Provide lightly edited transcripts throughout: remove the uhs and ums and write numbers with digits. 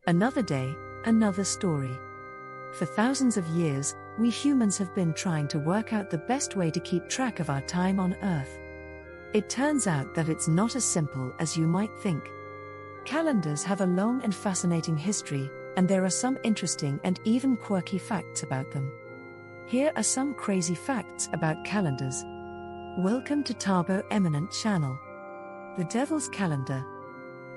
Another day, another story. For thousands of years, we humans have been trying to work out the best way to keep track of our time on Earth. It turns out that it's not as simple as you might think. Calendars have a long and fascinating history, and there are some interesting and even quirky facts about them. Here are some crazy facts about calendars. Welcome to Tabo Eminent Channel. The Devil's Calendar.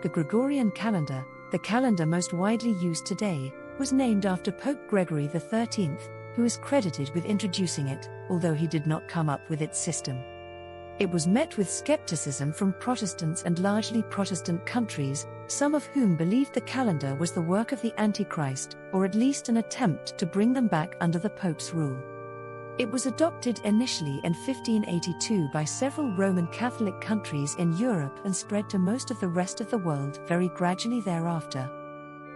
The Gregorian calendar, the calendar most widely used today, was named after Pope Gregory XIII, who is credited with introducing it, although he did not come up with its system. It was met with skepticism from Protestants and largely Protestant countries, some of whom believed the calendar was the work of the Antichrist, or at least an attempt to bring them back under the Pope's rule. It was adopted initially in 1582 by several Roman Catholic countries in Europe and spread to most of the rest of the world very gradually thereafter.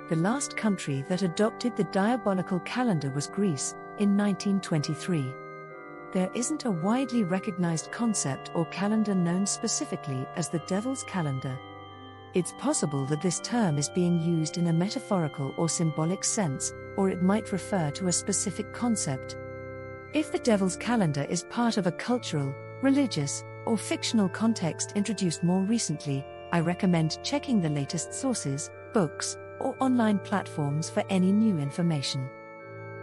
The last country that adopted the diabolical calendar was Greece, in 1923. There isn't a widely recognized concept or calendar known specifically as the Devil's Calendar. It's possible that this term is being used in a metaphorical or symbolic sense, or it might refer to a specific concept. If the Devil's Calendar is part of a cultural, religious, or fictional context introduced more recently, I recommend checking the latest sources, books, or online platforms for any new information.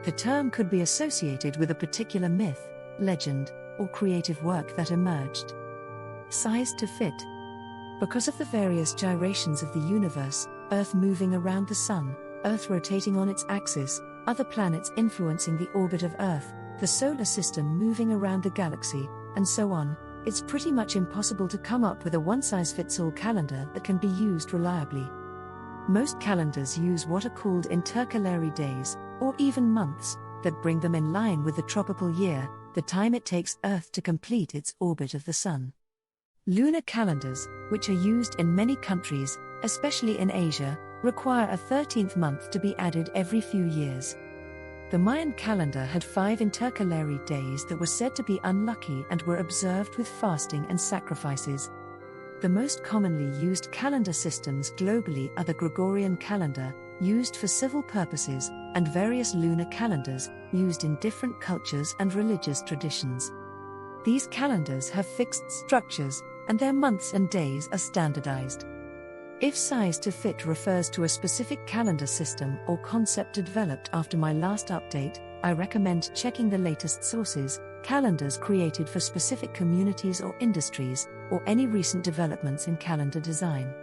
The term could be associated with a particular myth, legend, or creative work that emerged. Size to fit. Because of the various gyrations of the universe, Earth moving around the Sun, Earth rotating on its axis, other planets influencing the orbit of Earth, the solar system moving around the galaxy, and so on, it's pretty much impossible to come up with a one-size-fits-all calendar that can be used reliably. Most calendars use what are called intercalary days, or even months, that bring them in line with the tropical year, the time it takes Earth to complete its orbit of the Sun. Lunar calendars, which are used in many countries, especially in Asia, require a 13th month to be added every few years. The Mayan calendar had 5 intercalary days that were said to be unlucky and were observed with fasting and sacrifices. The most commonly used calendar systems globally are the Gregorian calendar, used for civil purposes, and various lunar calendars, used in different cultures and religious traditions. These calendars have fixed structures, and their months and days are standardized. If size to fit refers to a specific calendar system or concept developed after my last update, I recommend checking the latest sources, calendars created for specific communities or industries, or any recent developments in calendar design.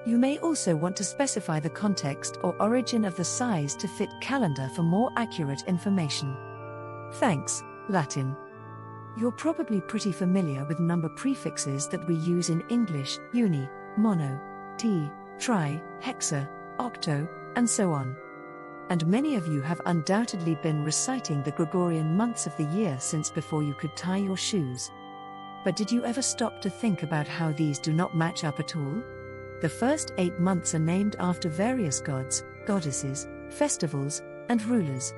You may also want to specify the context or origin of the size to fit calendar for more accurate information. Thanks, Latin. You're probably pretty familiar with number prefixes that we use in English: uni, mono, t, tri, hexa, octo, and so on. And many of you have undoubtedly been reciting the Gregorian months of the year since before you could tie your shoes. But did you ever stop to think about how these do not match up at all? The first 8 months are named after various gods, goddesses, festivals, and rulers.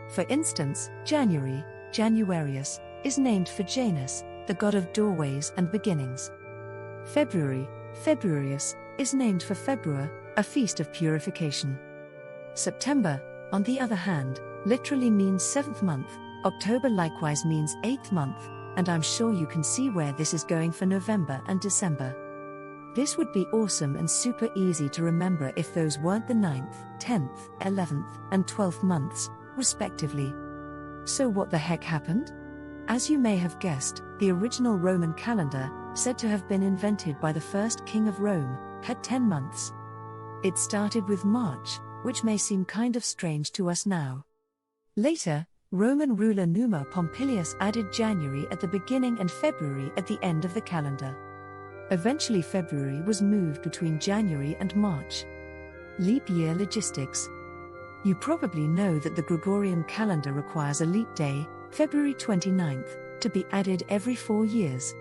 For instance, January, Januarius, is named for Janus, the god of doorways and beginnings. February, Februarius, is named for Februa, a feast of purification. September, on the other hand, literally means 7th month, October likewise means 8th month, and I'm sure you can see where this is going for November and December. This would be awesome and super easy to remember if those weren't the 9th, 10th, 11th, and 12th months, respectively. So what the heck happened? As you may have guessed, the original Roman calendar, said to have been invented by the first king of Rome, had 10 months. It started with March, which may seem kind of strange to us now. Later, Roman ruler Numa Pompilius added January at the beginning and February at the end of the calendar. Eventually February was moved between January and March. Leap year logistics. You probably know that the Gregorian calendar requires a leap day, February 29th, to be added every 4 years.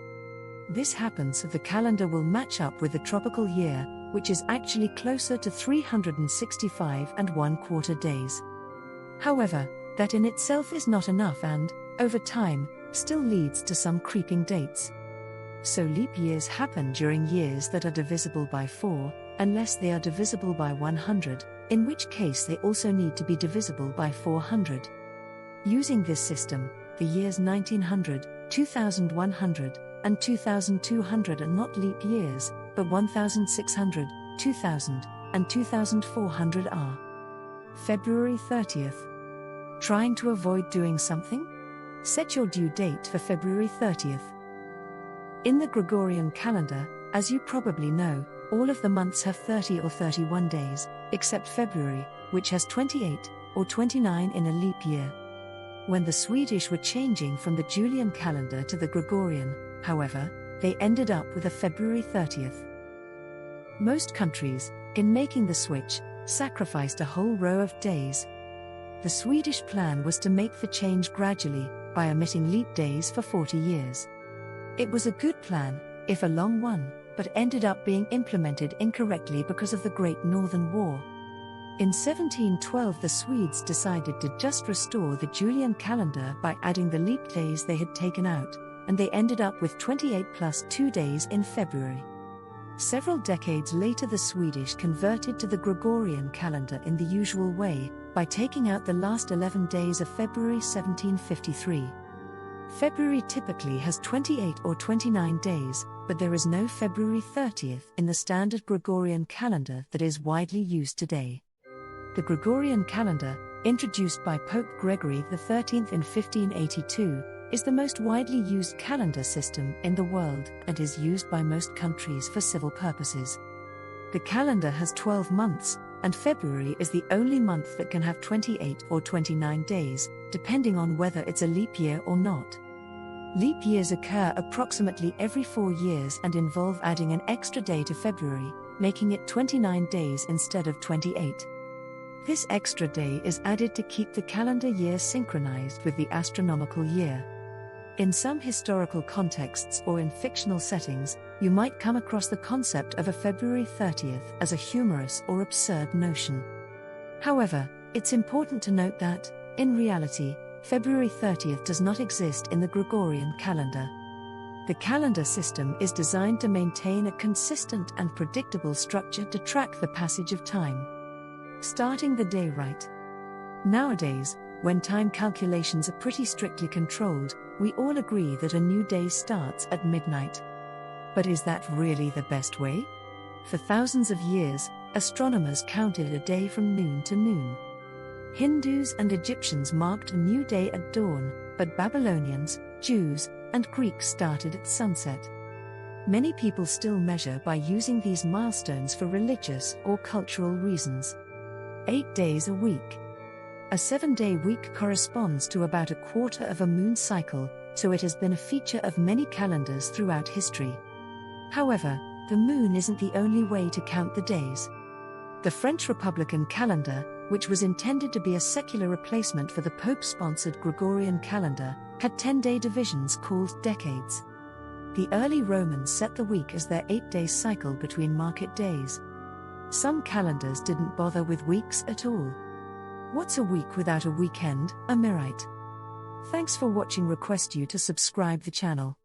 This happens so the calendar will match up with the tropical year, which is actually closer to 365 and 1/4 days. However, that in itself is not enough and, over time, still leads to some creeping dates. So leap years happen during years that are divisible by 4, unless they are divisible by 100, in which case they also need to be divisible by 400. Using this system, the years 1900, 2100, and 2200 are not leap years, but 1600, 2000, and 2400 are. February 30th. Trying to avoid doing something? Set your due date for February 30th. In the Gregorian calendar, as you probably know, all of the months have 30 or 31 days, except February, which has 28 or 29 in a leap year. When the Swedish were changing from the Julian calendar to the Gregorian, however, they ended up with a February 30th. Most countries, in making the switch, sacrificed a whole row of days. The Swedish plan was to make the change gradually, by omitting leap days for 40 years. It was a good plan, if a long one, but ended up being implemented incorrectly because of the Great Northern War. In 1712 the Swedes decided to just restore the Julian calendar by adding the leap days they had taken out, and they ended up with 28 plus 2 days in February. Several decades later the Swedish converted to the Gregorian calendar in the usual way, by taking out the last 11 days of February 1753. February typically has 28 or 29 days, but there is no February 30th in the standard Gregorian calendar that is widely used today. The Gregorian calendar, introduced by Pope Gregory XIII in 1582, is the most widely used calendar system in the world and is used by most countries for civil purposes. The calendar has 12 months, and February is the only month that can have 28 or 29 days, depending on whether it's a leap year or not. Leap years occur approximately every 4 years and involve adding an extra day to February, making it 29 days instead of 28. This extra day is added to keep the calendar year synchronized with the astronomical year. In some historical contexts or in fictional settings, you might come across the concept of a February 30th as a humorous or absurd notion. However, it's important to note that, in reality, February 30th does not exist in the Gregorian calendar. The calendar system is designed to maintain a consistent and predictable structure to track the passage of time. Starting the day right. Nowadays, when time calculations are pretty strictly controlled, we all agree that a new day starts at midnight. But is that really the best way? For thousands of years, astronomers counted a day from noon to noon. Hindus and Egyptians marked a new day at dawn, but Babylonians, Jews, and Greeks started at sunset. Many people still measure by using these milestones for religious or cultural reasons. 8 days a week. A 7-day week corresponds to about a quarter of a moon cycle, so it has been a feature of many calendars throughout history. However, the moon isn't the only way to count the days. The French Republican calendar, which was intended to be a secular replacement for the Pope-sponsored Gregorian calendar, had 10-day divisions called decades. The early Romans set the week as their 8-day cycle between market days. Some calendars didn't bother with weeks at all. What's a week without a weekend, am I right? Thanks for watching. Request you to subscribe the channel.